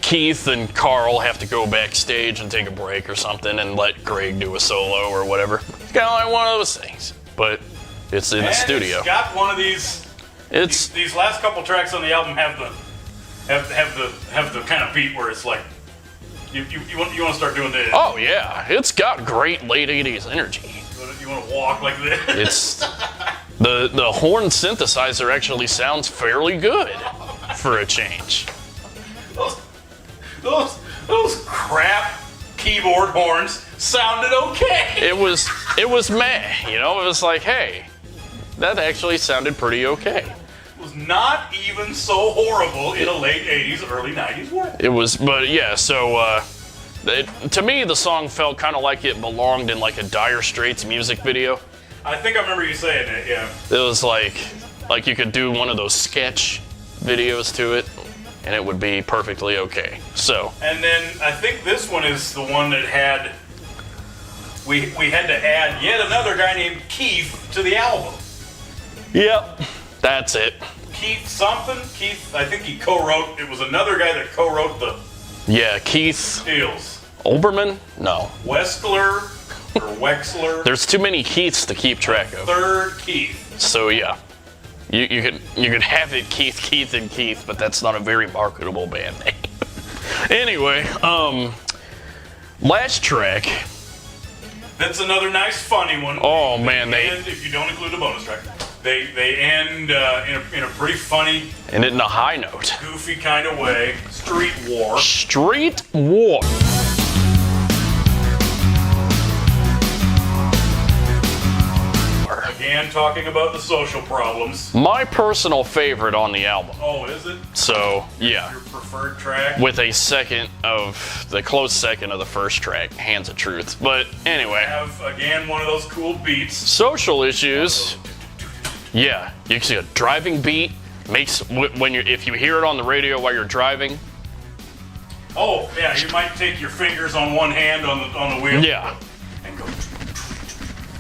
Keith and Carl have to go backstage and take a break or something and let Greg do a solo or whatever. It's kind of like one of those things, but it's in the And studio. It's got one of these. It's These last couple tracks on the album have the kind of beat where it's like you want to start doing this. oh yeah, it's got great late '80s energy. You want to walk like this. It's the horn synthesizer actually sounds fairly good for a change. Those crap keyboard horns sounded okay. It was meh, you know. It was like, hey, that actually sounded pretty okay. It was not even so horrible in a late 80s, early 90s world. It was, but yeah. So to me, the song felt kind of like it belonged in like a Dire Straits music video. I think I remember you saying it, yeah. It was like you could do one of those sketch videos to it, and it would be perfectly okay. So And then I think this one is the one that had, we had to add yet another guy named Keith to the album. yep, that's it. Keith something? Keith, I think he co-wrote, it was another guy that co-wrote the Yeah, Keith deals. Olbermann? No, Wexler or Wexler. there's too many Keiths to keep track of. Third Keith. So yeah, you could have it Keith and Keith, but that's not a very marketable band name. Anyway, last track. That's another nice funny one. Oh man, And if you don't include the bonus track, they end in a pretty funny, and in a high note. goofy kind of way. Street War. Street War. Again, talking about the social problems. My personal favorite on the album. Oh, is it? So yeah, Your preferred track? with a close second of the first track, Hands of Truth. But anyway, Have again one of those cool beats. social issues. Yeah, you can see a driving beat makes if you hear it on the radio while you're driving. Oh, yeah, you might take your fingers on one hand on the wheel. Yeah. And go.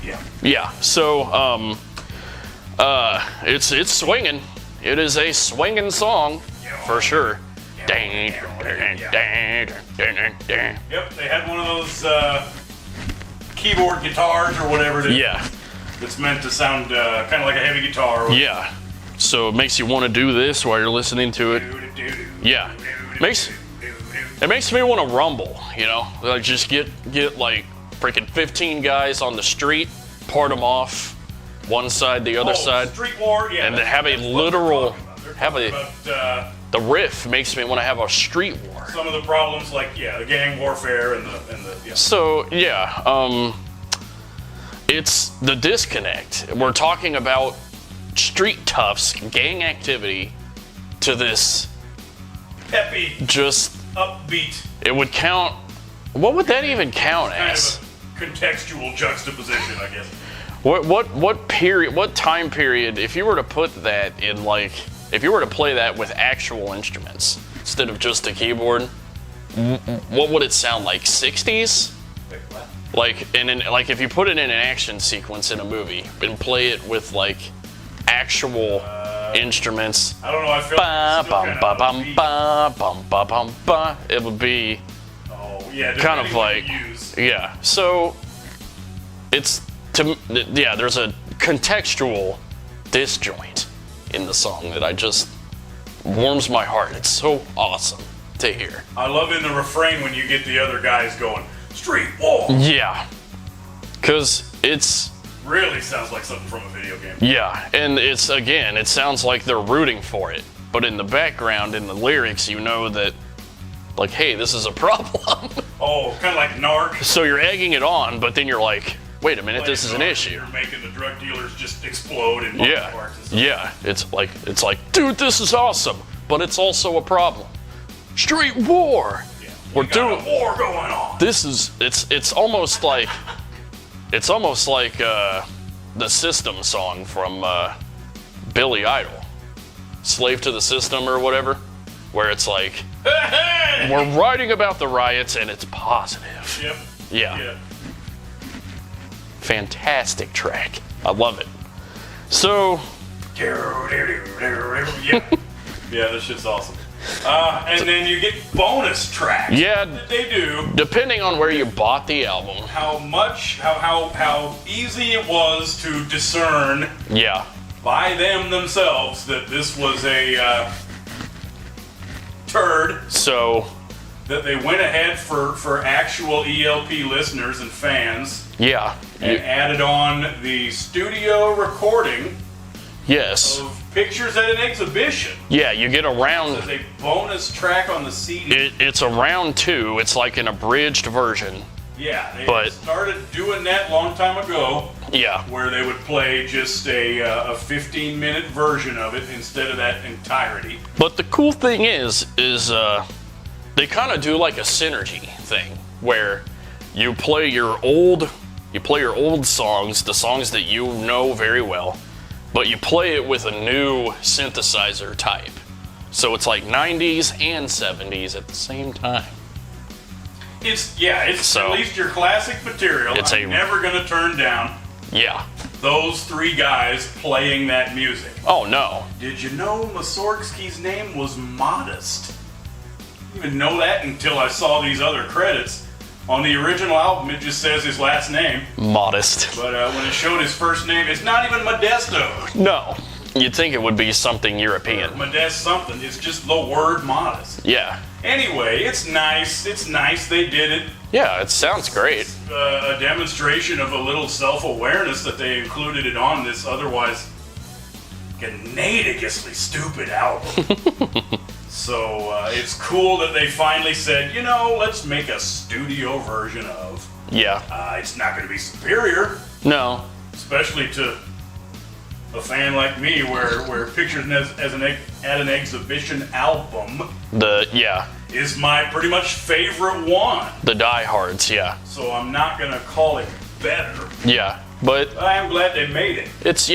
Yeah. Yeah, so it's swinging. It is a swinging song for sure. Yep, they had one of those keyboard guitars or whatever it is. Yeah, That's meant to sound kind of like a heavy guitar. yeah. So it makes you want to do this while you're listening to it. Yeah, it makes me want to rumble. You know, like just get like freaking 15 guys on the street, part them off, one side, the other side. Street War, yeah. And to that's- have a that's what they're literal- talking about. They're have a- talking about, The riff makes me want to have a street war. some of the problems like the gang warfare and the So yeah, it's the disconnect. We're talking about street toughs, gang activity, to this peppy, just upbeat, it would count. What would that even count kind as? of a contextual juxtaposition, I guess. What period? What time period? If you were to put that in like, if you were to play that with actual instruments instead of just a keyboard, what would it sound like? 60s? Like, like if you put it in an action sequence in a movie and play it with like actual instruments, I don't know. I feel like it's still kind of it would be yeah, kind of depending what like, you use. yeah. So it's yeah. There's a contextual disjoint in the song that I just warms my heart. It's so awesome to hear. I love in the refrain when you get the other guys going, street war. Yeah, because it's Really sounds like something from a video game. yeah, and it's again, it sounds like they're rooting for it, but in the background, in the lyrics, you know that like, hey, this is a problem. Oh, kind of like Narc. So you're egging it on, but then you're like, wait a minute, this is an issue. You're making the drug dealers just explode in Yeah, parts and stuff. yeah. It's like, dude, this is awesome, but it's also a problem. Street war. Yeah. We're We got doing a war going on. this is it's almost like the System song from Billy Idol, "Slave to the System" or whatever, where it's like we're writing about the riots and it's positive. Yep. Yeah. Yeah. Fantastic track. I love it. So Yeah. Yeah, this shit's awesome. And then you get bonus tracks. yeah, That they do. depending on where you bought the album. How easy it was to discern Yeah. by them themselves that this was a turd, So that they went ahead for actual ELP listeners and fans yeah. and added on the studio recording Yes. of Pictures at an Exhibition Yeah, you get a round. as a bonus track on the CD. It's a round 2. It's like an abridged version. Yeah, they but- started doing that a long time ago, Yeah. where they would play just a 15-minute version of it instead of that entirety. But the cool thing is they kind of do like a synergy thing where you play your old songs, the songs that you know very well, but you play it with a new synthesizer type. So it's like 90s and 70s at the same time. It's So- at least your classic material. It's I'm never gonna turn down Yeah. those three guys playing that music. Oh no. Did you know Mussorgsky's name was Modest? I didn't even know that until I saw these other credits. On the original album, it just says his last name, Modest. but when it showed his first name, it's not even Modesto. No. You'd think it would be something European. Modest something. It's just the word modest. Yeah. Anyway, it's nice. It's nice they did it. Yeah, it sounds great. A demonstration of a little self-awareness that they included it on this otherwise ganadiciously stupid album. So it's cool that they finally said, let's make a studio version of. Yeah. It's not going to be superior, No. especially to a fan like me, where Pictures at an Exhibition album Yeah. is my pretty much favorite one. The diehards, yeah. So I'm not going to call it better. Yeah. But I am glad they made it. it's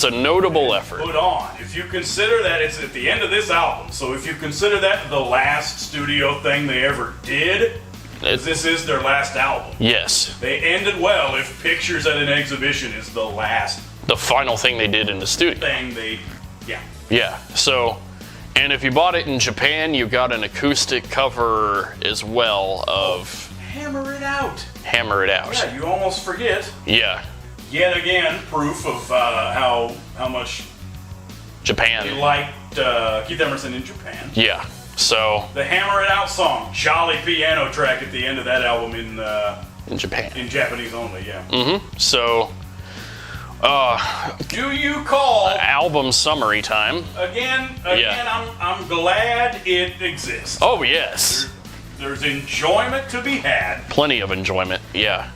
a notable effort. Put on. If you consider that it's at the end of this album, so if you consider that the last studio thing they ever did, this is their last album. Yes. They ended well if Pictures at an Exhibition is the last The final thing they did in the studio. thing they, yeah. Yeah. So, and if you bought it in Japan, you got an acoustic cover as well of Hammer It Out. Hammer It Out. Yeah, you almost forget. Yeah. Yet again, proof of how much they Japan. liked Keith Emerson in Japan. Yeah. So, The Hammer It Out song, jolly piano track at the end of that album in Japan. in Japanese only, yeah. So, Do you call album summary time. again? Yeah. I'm glad it exists. Oh, yes. There's enjoyment to be had. Plenty of enjoyment. Yeah.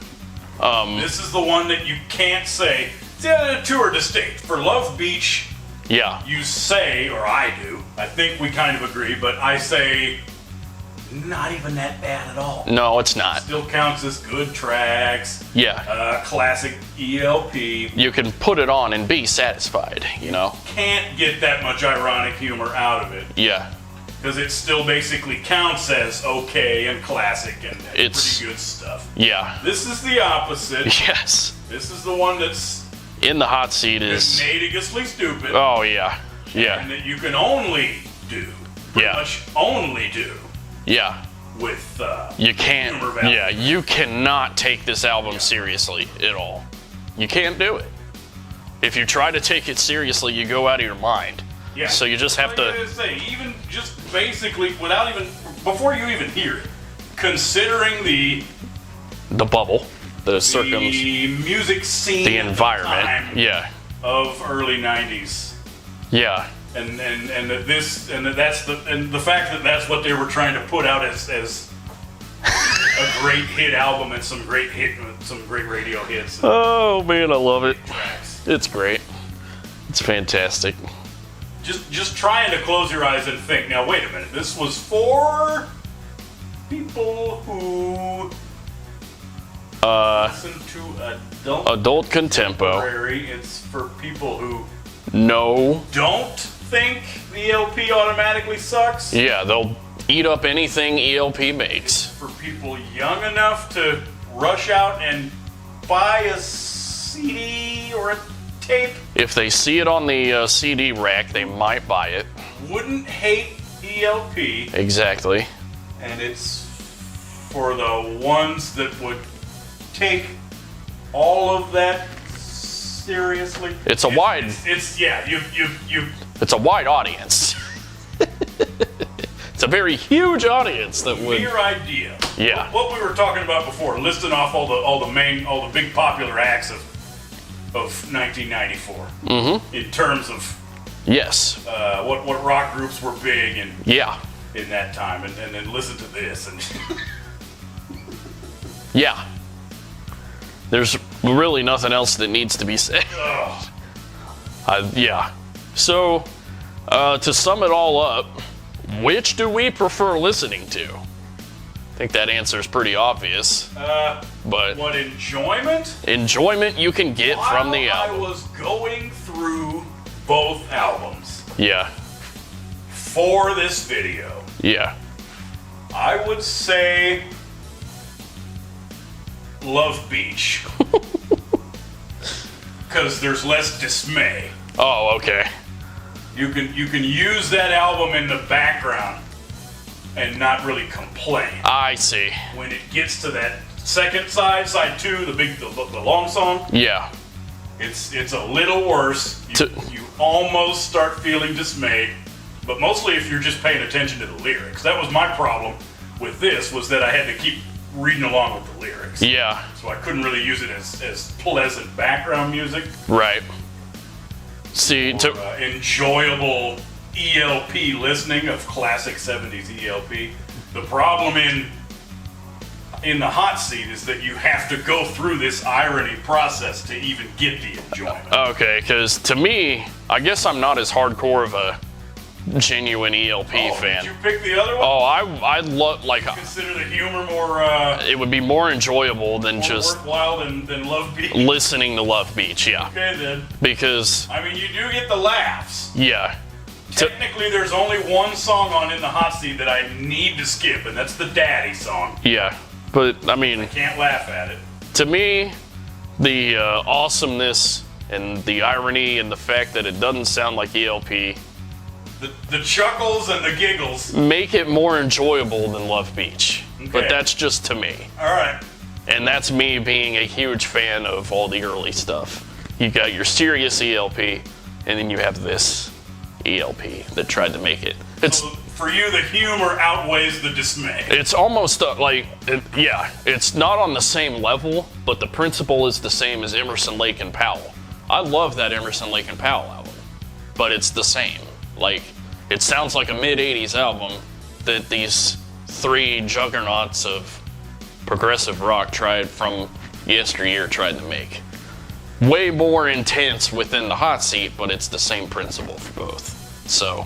This is the one that you can't say. It's the tour distinct. For Love Beach, Yeah. you say, or I do, I think we kind of agree, but I say not even that bad at all. No, it's not. Still counts as good tracks. Yeah. Classic ELP. You can put it on and be satisfied, you know? Can't get that much ironic humor out of it. Yeah. Because it still basically counts as okay and classic and It's- pretty good stuff. Yeah. This is the opposite. Yes. This is the one that's In the hot seat is. nadigiously stupid. Oh, yeah. And Yeah. that you can only do. Pretty Yeah. much only do Yeah. with You can't. humor value. Yeah, you cannot take this album seriously at all. You can't do it. If you try to take it seriously, you go out of your mind. Yeah. So you just have Like to. I say, even just basically, without even, before you even hear it, considering the The bubble, the music scene, the at environment. time Yeah. of early '90s, Yeah. and that this and that that's the fact that that's what they were trying to put out as a great hit album and some great radio hits and Oh man, I love it. tracks. It's great. It's fantastic. Just trying to close your eyes and think. Now wait a minute. This was for people who listen to Adult contempo. contemporary. It's for people who No. don't think the ELP automatically sucks. Yeah, they'll eat up anything ELP makes. For people young enough to rush out and buy a CD or a tape, If they see it on the CD rack, they might buy it. wouldn't hate ELP, Exactly. and it's for the ones that would take all of that seriously. It's a wide- It's yeah. You It's a wide audience. It's a very huge audience that would. your idea. Yeah. What we were talking about before, listing off all the big popular acts of 1994. Mm-hmm. In terms of Yes. what rock groups were big Yeah. in that time, and then listen to this and Yeah. There's really nothing else that needs to be said. Yeah. So, to sum it all up, which do we prefer listening to? I think that answer is pretty obvious. But what enjoyment enjoyment you can get from the While album. I was going through both albums Yeah. for this video, Yeah. I would say Love Beach. Because there's less dismay. Oh, okay. You can use that album in the background and not really complain. I see. When it gets to that second side 2, the long song, Yeah. it's a little worse. To- You almost start feeling dismayed, but mostly if you're just paying attention to the lyrics. That was my problem with this, was that I had to keep reading along with the lyrics. Yeah. So I couldn't really use it as pleasant background music. Right. See, to. Enjoyable ELP listening of classic 70s ELP. The problem in the hot seat is that you have to go through this irony process to even get the enjoyment. Okay, because to me, I guess I'm not as hardcore of a genuine ELP fan. Did you pick the other one? Oh, I love, like, Consider the humor more it would be more enjoyable than more just worthwhile than Love Beach. listening to Love Beach, yeah. Okay then. Because, I mean, you do get the laughs. yeah. To- Technically, there's only one song on In the Hot Seat that I need to skip, and that's the Daddy song. yeah. But, I mean, Can't laugh at it. to me, the awesomeness and the irony and the fact that it doesn't sound like ELP The chuckles and the giggles. make it more enjoyable than Love Beach. But Okay. that's just to me. All right. And that's me being a huge fan of all the early stuff. You got your serious ELP, and then you have this ELP that tried to make it. It's So for you, the humor outweighs the dismay. it's almost yeah, it's not on the same level, but the principle is the same as Emerson, Lake and Powell. I love that Emerson, Lake and Powell album, but it's the same. Like, it sounds like a mid-'80s album that these three juggernauts of progressive rock tried to make. way more intense within the hot seat, but it's the same principle for both. So,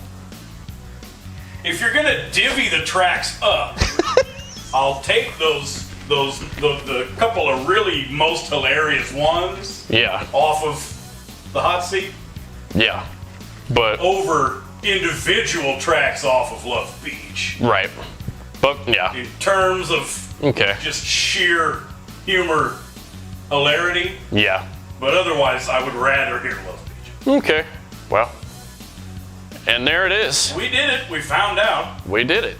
if you're gonna divvy the tracks up, I'll take the couple of really most hilarious ones yeah, off of the hot seat yeah. But, over individual tracks off of Love Beach. right. But, yeah. In terms of Okay. just sheer humor hilarity, Yeah. but otherwise I would rather hear Love Beach. Okay. Well, and there it is. We did it. We found out. We did it.